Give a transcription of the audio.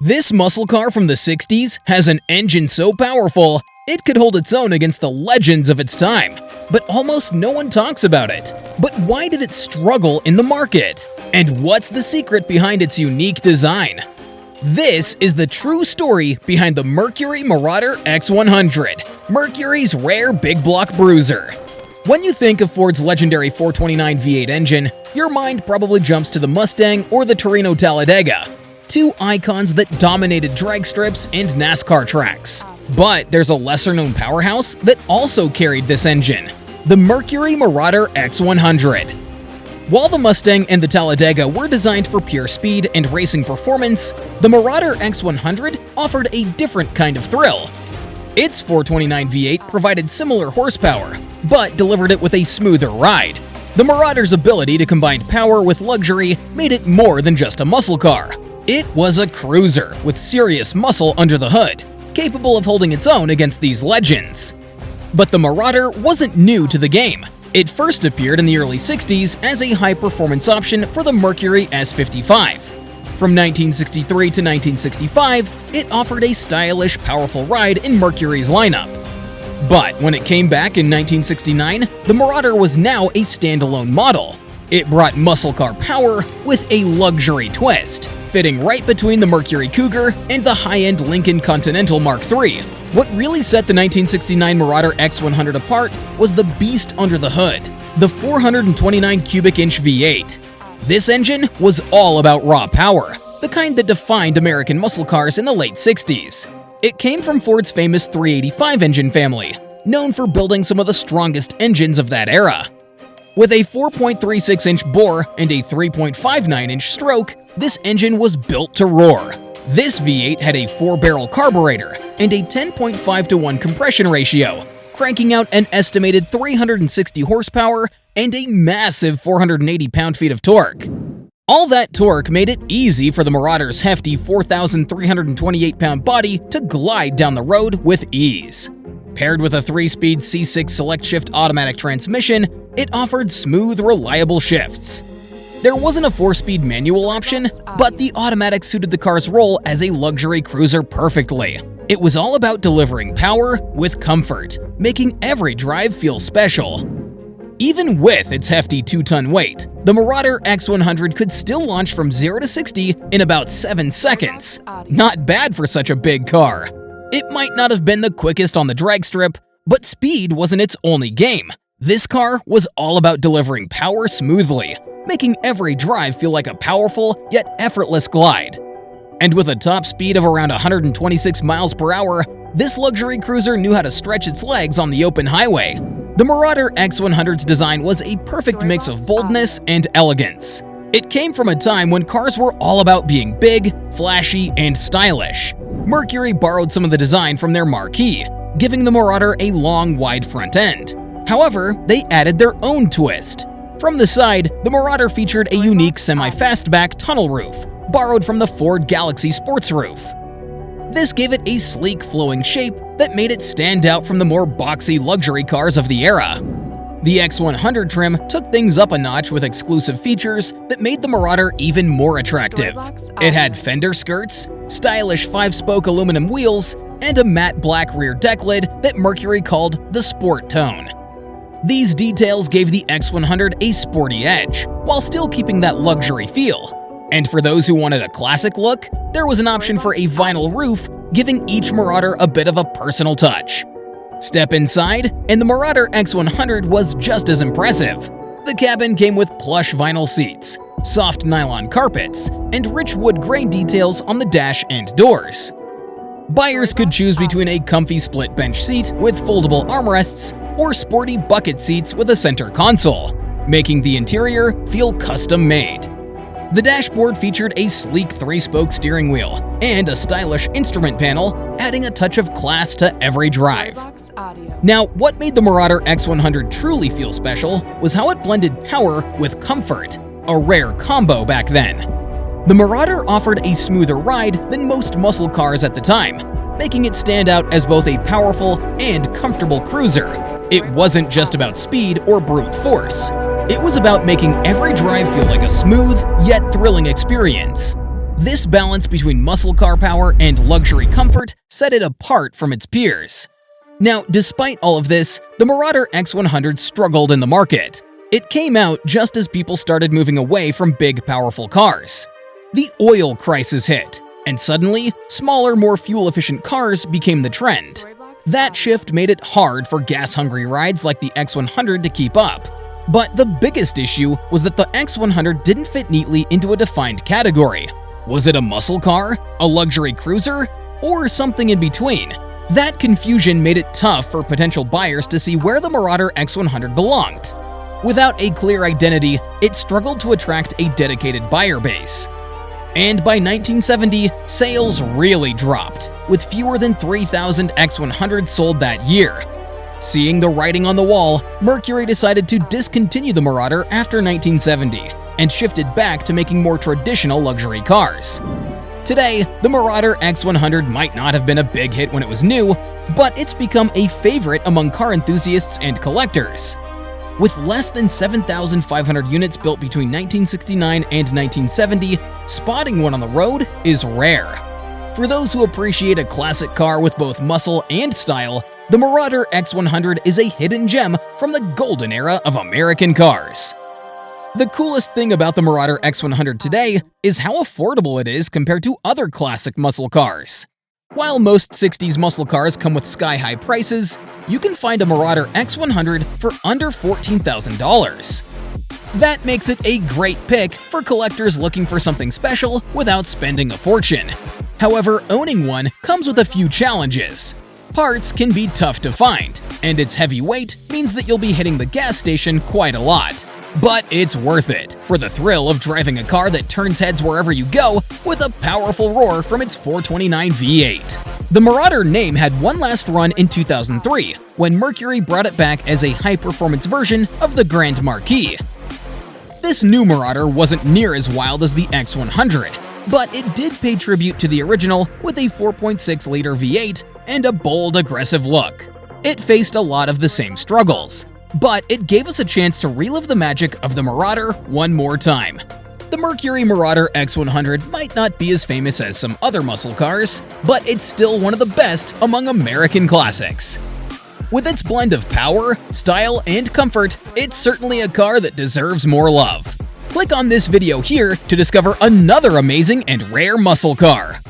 This muscle car from the 60s has an engine so powerful, it could hold its own against the legends of its time. But almost no one talks about it. But why did it struggle in the market? And what's the secret behind its unique design? This is the true story behind the Mercury Marauder X-100, Mercury's rare big block bruiser. When you think of Ford's legendary 429 V8 engine, your mind probably jumps to the Mustang or the Torino Talladega, two icons that dominated drag strips and NASCAR tracks. But there's a lesser-known powerhouse that also carried this engine, the Mercury Marauder X-100. While the Mustang and the Talladega were designed for pure speed and racing performance, the Marauder X-100 offered a different kind of thrill. Its 429 V8 provided similar horsepower, but delivered it with a smoother ride. The Marauder's ability to combine power with luxury made it more than just a muscle car. It was a cruiser with serious muscle under the hood, capable of holding its own against these legends. But the Marauder wasn't new to the game. It first appeared in the early 60s as a high-performance option for the Mercury S55. From 1963 to 1965, it offered a stylish, powerful ride in Mercury's lineup. But when it came back in 1969, the Marauder was now a standalone model. It brought muscle car power with a luxury twist, fitting right between the Mercury Cougar and the high-end Lincoln Continental Mark III. What really set the 1969 Marauder X-100 apart was the beast under the hood, the 429 cubic inch V8. This engine was all about raw power, the kind that defined American muscle cars in the late 60s. It came from Ford's famous 385 engine family, known for building some of the strongest engines of that era. With a 4.36-inch bore and a 3.59-inch stroke, this engine was built to roar. This V8 had a 4-barrel carburetor and a 10.5-to-1 compression ratio, cranking out an estimated 360 horsepower and a massive 480 pound-feet of torque. All that torque made it easy for the Marauder's hefty 4,328-pound body to glide down the road with ease. Paired with a 3-speed C6 select-shift automatic transmission, it offered smooth, reliable shifts. There wasn't a 4-speed manual option, but the automatic suited the car's role as a luxury cruiser perfectly. It was all about delivering power with comfort, making every drive feel special. Even with its hefty 2-ton weight, the Marauder X-100 could still launch from 0 to 60 in about 7 seconds. Not bad for such a big car. It might not have been the quickest on the drag strip, but speed wasn't its only game. This car was all about delivering power smoothly, making every drive feel like a powerful yet effortless glide. And with a top speed of around 126 miles per hour, this luxury cruiser knew how to stretch its legs on the open highway. The Marauder X-100's design was a perfect mix of boldness and elegance. It came from a time when cars were all about being big, flashy, and stylish. Mercury borrowed some of the design from their marquee, giving the Marauder a long, wide front end. However, they added their own twist. From the side, the Marauder featured a unique semi-fastback tunnel roof, borrowed from the Ford Galaxy sports roof. This gave it a sleek, flowing shape that made it stand out from the more boxy luxury cars of the era. The X-100 trim took things up a notch with exclusive features that made the Marauder even more attractive. It had fender skirts, stylish 5-spoke aluminum wheels, and a matte black rear deck lid that Mercury called the Sport Tone. These details gave the X-100 a sporty edge, while still keeping that luxury feel. And for those who wanted a classic look, there was an option for a vinyl roof, giving each Marauder a bit of a personal touch. Step inside, and the Marauder X-100 was just as impressive. The cabin came with plush vinyl seats, soft nylon carpets, and rich wood grain details on the dash and doors. Buyers could choose between a comfy split bench seat with foldable armrests or sporty bucket seats with a center console, making the interior feel custom-made. The dashboard featured a sleek 3-spoke steering wheel and a stylish instrument panel, adding a touch of class to every drive. Now, what made the Marauder X-100 truly feel special was how it blended power with comfort, a rare combo back then. The Marauder offered a smoother ride than most muscle cars at the time, making it stand out as both a powerful and comfortable cruiser. It wasn't just about speed or brute force. It was about making every drive feel like a smooth, yet thrilling experience. This balance between muscle car power and luxury comfort set it apart from its peers. Now, despite all of this, the Marauder X-100 struggled in the market. It came out just as people started moving away from big, powerful cars. The oil crisis hit, and suddenly, smaller, more fuel-efficient cars became the trend. That shift made it hard for gas-hungry rides like the X-100 to keep up. But the biggest issue was that the X-100 didn't fit neatly into a defined category. Was it a muscle car, a luxury cruiser, or something in between? That confusion made it tough for potential buyers to see where the Marauder X-100 belonged. Without a clear identity, it struggled to attract a dedicated buyer base. And by 1970, sales really dropped, with fewer than 3,000 X-100s sold that year. Seeing the writing on the wall, Mercury decided to discontinue the Marauder after 1970 and shifted back to making more traditional luxury cars. Today, the Marauder X-100 might not have been a big hit when it was new, but it's become a favorite among car enthusiasts and collectors. With less than 7,500 units built between 1969 and 1970, spotting one on the road is rare. For those who appreciate a classic car with both muscle and style, the Marauder X-100 is a hidden gem from the golden era of American cars. The coolest thing about the Marauder X-100 today is how affordable it is compared to other classic muscle cars. While most 60s muscle cars come with sky-high prices, you can find a Marauder X-100 for under $14,000. That makes it a great pick for collectors looking for something special without spending a fortune. However, owning one comes with a few challenges. Parts can be tough to find, and its heavy weight means that you'll be hitting the gas station quite a lot. But it's worth it for the thrill of driving a car that turns heads wherever you go with a powerful roar from its 429 V8. The Marauder name had one last run in 2003, when Mercury brought it back as a high-performance version of the Grand Marquis. This new Marauder wasn't near as wild as the X-100, but it did pay tribute to the original with a 4.6-liter V8 and a bold, aggressive look. It faced a lot of the same struggles, but it gave us a chance to relive the magic of the Marauder one more time. The Mercury Marauder X-100 might not be as famous as some other muscle cars, but it's still one of the best among American classics. With its blend of power, style, and comfort, it's certainly a car that deserves more love. Click on this video here to discover another amazing and rare muscle car.